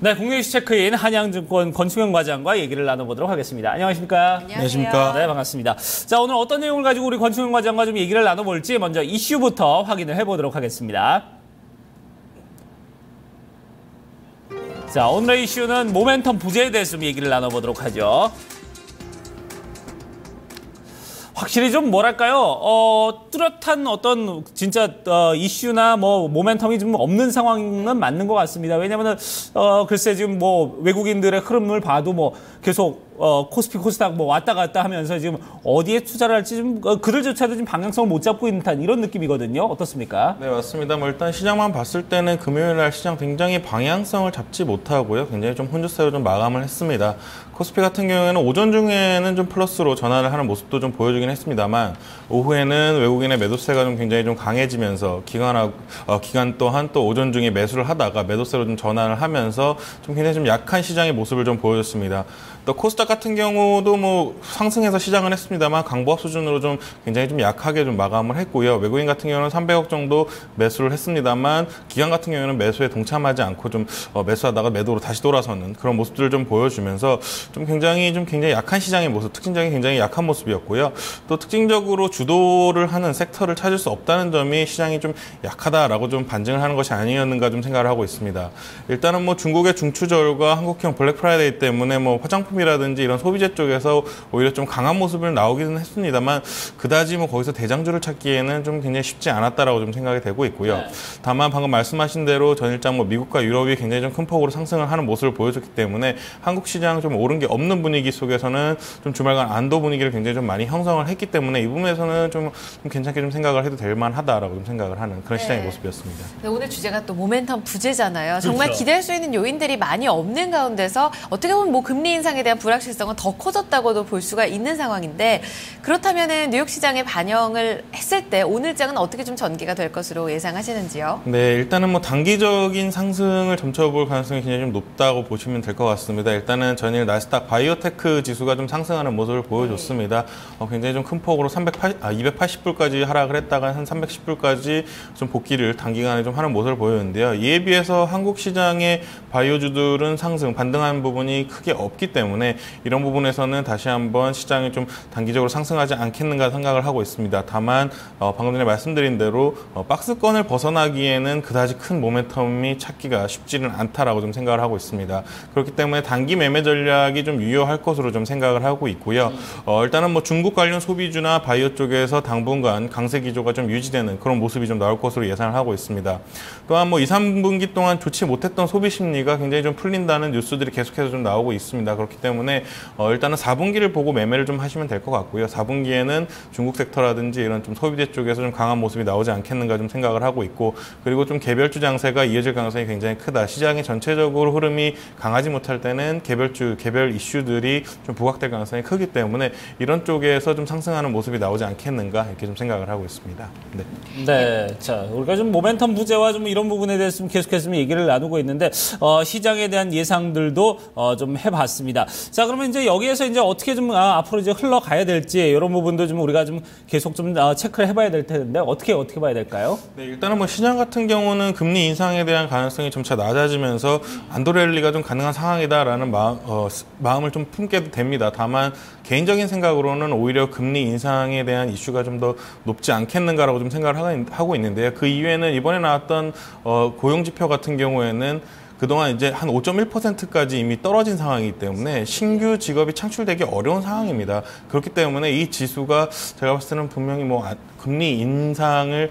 네, 국내 이슈 체크인 한양증권 권충현 과장과 얘기를 나눠보도록 하겠습니다. 안녕하십니까? 안녕하십니까? 네, 반갑습니다. 자, 오늘 어떤 내용을 가지고 우리 권충현 과장과 좀 얘기를 나눠볼지 먼저 이슈부터 확인을 해보도록 하겠습니다. 자, 오늘의 이슈는 모멘텀 부재에 대해서 좀 얘기를 나눠보도록 하죠. 확실히 좀 뭐랄까요, 뚜렷한 어떤 진짜 이슈나 뭐 모멘텀이 좀 없는 상황은 맞는 것 같습니다. 왜냐면은 글쎄 지금 뭐 외국인들의 흐름을 봐도 뭐 계속 코스피 코스닥 뭐 왔다 갔다 하면서 지금 어디에 투자를 할지 좀 그들조차도 지금 방향성을 못 잡고 있는 듯한 이런 느낌이거든요. 어떻습니까? 네, 맞습니다. 뭐 일단 시장만 봤을 때는 금요일 날 시장 굉장히 방향성을 잡지 못하고요. 굉장히 좀 혼조세로 좀 마감을 했습니다. 코스피 같은 경우에는 오전 중에는 좀 플러스로 전환을 하는 모습도 좀 보여주긴 했습니다만 오후에는 외국인의 매도세가 좀 굉장히 좀 강해지면서 기간 또한 또 오전 중에 매수를 하다가 매도세로 좀 전환을 하면서 좀 굉장히 좀 약한 시장의 모습을 좀 보여줬습니다. 또 코스닥 같은 경우도 뭐 상승해서 시장을 했습니다만 강보합 수준으로 좀 굉장히 좀 약하게 좀 마감을 했고요. 외국인 같은 경우는 300억 정도 매수를 했습니다만 기관 같은 경우는 매수에 동참하지 않고 좀 매수하다가 매도로 다시 돌아서는 그런 모습들을 좀 보여주면서 좀 굉장히 약한 시장의 모습, 특징적인 굉장히 약한 모습이었고요. 또 특징적으로 주도를 하는 섹터를 찾을 수 없다는 점이 시장이 좀 약하다라고 좀 반증을 하는 것이 아니었는가 좀 생각을 하고 있습니다. 일단은 뭐 중국의 중추절과 한국형 블랙 프라이데이 때문에 뭐 화장품이라든지 이런 소비재 쪽에서 오히려 좀 강한 모습을 나오기는 했습니다만 그다지 뭐 거기서 대장주를 찾기에는 좀 굉장히 쉽지 않았다라고 좀 생각이 되고 있고요. 네. 다만 방금 말씀하신 대로 전일장 뭐 미국과 유럽이 굉장히 좀 큰 폭으로 상승을 하는 모습을 보여줬기 때문에 한국 시장 좀 오른 게 없는 분위기 속에서는 좀 주말간 안도 분위기를 굉장히 좀 많이 형성을 했기 때문에 이 부분에서는 좀 괜찮게 좀 생각을 해도 될 만하다라고 좀 생각을 하는 그런 시장의 모습이었습니다. 네, 오늘 주제가 또 모멘텀 부재잖아요. 그렇죠. 정말 기대할 수 있는 요인들이 많이 없는 가운데서 어떻게 보면 뭐 금리 인상에 대한 불확실성은 더 커졌다고도 볼 수가 있는 상황인데 그렇다면은 뉴욕 시장에 반영을 했을 때 오늘장은 어떻게 좀 전개가 될 것으로 예상하시는지요? 네, 일단은 뭐 단기적인 상승을 점쳐볼 가능성이 굉장히 좀 높다고 보시면 될 것 같습니다. 일단은 전일 나스닥 바이오테크 지수가 좀 상승하는 모습을 보여줬습니다. 굉장히 좀 큰 폭으로 280불까지 하락을 했다가 한 310불까지 좀 복귀를 단기간에 좀 하는 모습을 보였는데요. 이에 비해서 한국 시장의 바이오주들은 상승, 반등하는 부분이 크게 없기 때문에 이런 부분에서는 다시 한번 시장이 좀 단기적으로 상승하지 않겠는가 생각을 하고 있습니다. 다만 방금 전에 말씀드린 대로 박스권을 벗어나기에는 그다지 큰 모멘텀이 찾기가 쉽지는 않다라고 좀 생각을 하고 있습니다. 그렇기 때문에 단기 매매 전략이 좀 유효할 것으로 좀 생각을 하고 있고요. 일단은 뭐 중국 관련 소비주나 바이오 쪽에서 당분간 강세 기조가 좀 유지되는 그런 모습이 좀 나올 것으로 예상을 하고 있습니다. 또한 뭐 2, 3분기 동안 좋지 못했던 소비 심리가 굉장히 좀 풀린다는 뉴스들이 계속해서 좀 나오고 있습니다. 그렇기 때문에 일단은 4분기를 보고 매매를 좀 하시면 될 것 같고요. 4분기에는 중국 섹터라든지 이런 좀 소비재 쪽에서 좀 강한 모습이 나오지 않겠는가 좀 생각을 하고 있고 그리고 좀 개별주 장세가 이어질 가능성이 굉장히 크다. 시장이 전체적으로 흐름이 강하지 못할 때는 개별 이슈들이 좀 부각될 가능성이 크기 때문에 이런 쪽에서 좀 상승하는 모습이 나오지 않겠는가 이렇게 좀 생각을 하고 있습니다. 네. 네, 자 우리가 좀 모멘텀 부재와 좀 이런 부분에 대해서 좀 계속해서 얘기를 나누고 있는데 시장에 대한 예상들도 좀 해봤습니다. 자 그러면 이제 여기에서 이제 어떻게 좀 앞으로 이제 흘러가야 될지 이런 부분도 좀 우리가 좀 계속 좀 체크를 해봐야 될 텐데 어떻게 봐야 될까요? 네, 일단은 뭐 시장 같은 경우는 금리 인상에 대한 가능성이 점차 낮아지면서 안도랠리가 좀 가능한 상황이다라는 마음을 좀 품게 됩니다. 다만 개인적인 생각으로는 오히려 금리 인상에 대한 이슈가 좀 더 높지 않겠는가라고 좀 생각을 하고 있는데요. 그 이후에는 이번에 나왔던 고용 지표 같은 경우에는 그동안 이제 한 5.1%까지 이미 떨어진 상황이기 때문에 신규 직업이 창출되기 어려운 상황입니다. 그렇기 때문에 이 지수가 제가 봤을 때는 분명히 뭐 금리 인상을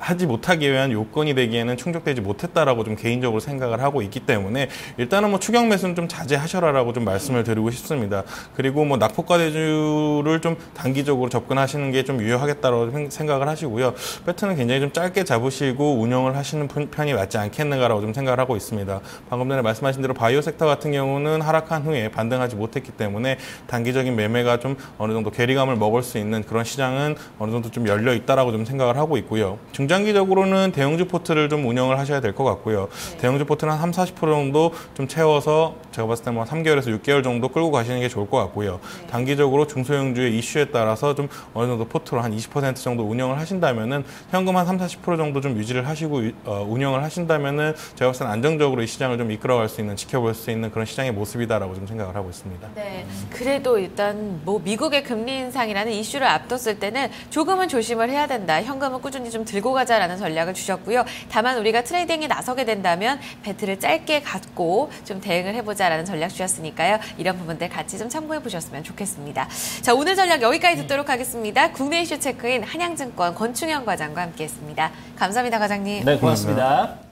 하지 못하기 위한 요건이 되기에는 충족되지 못했다라고 좀 개인적으로 생각을 하고 있기 때문에 일단은 뭐 추경 매수는 좀 자제하셔라라고 좀 말씀을 드리고 싶습니다. 그리고 뭐 낙폭과 대주를 좀 단기적으로 접근하시는 게 좀 유효하겠다라고 생각을 하시고요. 패턴은 굉장히 좀 짧게 잡으시고 운영을 하시는 편이 맞지 않겠는가라고 좀 생각을 하고 있습니다. 방금 전에 말씀하신 대로 바이오 섹터 같은 경우는 하락한 후에 반등하지 못했기 때문에 단기적인 매매가 좀 어느 정도 괴리감을 먹을 수 있는 그런 시장은 어느 정도 좀 열려 있다라고 좀 생각을 하고 있고요. 중장기적으로는 대형주 포트를 좀 운영을 하셔야 될 것 같고요. 대형주 포트는 한 30, 40% 정도 좀 채워서 제가 봤을 때 뭐 3개월에서 6개월 정도 끌고 가시는 게 좋을 것 같고요. 단기적으로 중소형주의 이슈에 따라서 좀 어느 정도 포트로 한 20% 정도 운영을 하신다면은 현금 한 30, 40% 정도 좀 유지를 하시고 운영을 하신다면은 제가 봤을 때 안정적으로 이 시장을 좀 이끌어갈 수 있는, 지켜볼 수 있는 그런 시장의 모습이다라고 좀 생각을 하고 있습니다. 네. 그래도 일단 뭐 미국의 금리 인상이라는 이슈를 앞뒀을 때는 조금은 조심을 해야 된다. 현금은 꾸준히 좀 들고 가자라는 전략을 주셨고요. 다만 우리가 트레이딩에 나서게 된다면 배트를 짧게 갖고 좀 대응을 해보자라는 전략 주셨으니까요. 이런 부분들 같이 좀 참고해 보셨으면 좋겠습니다. 자, 오늘 전략 여기까지 듣도록 하겠습니다. 국내 이슈 체크인 한양증권 권충현 과장과 함께했습니다. 감사합니다, 과장님. 네, 고맙습니다.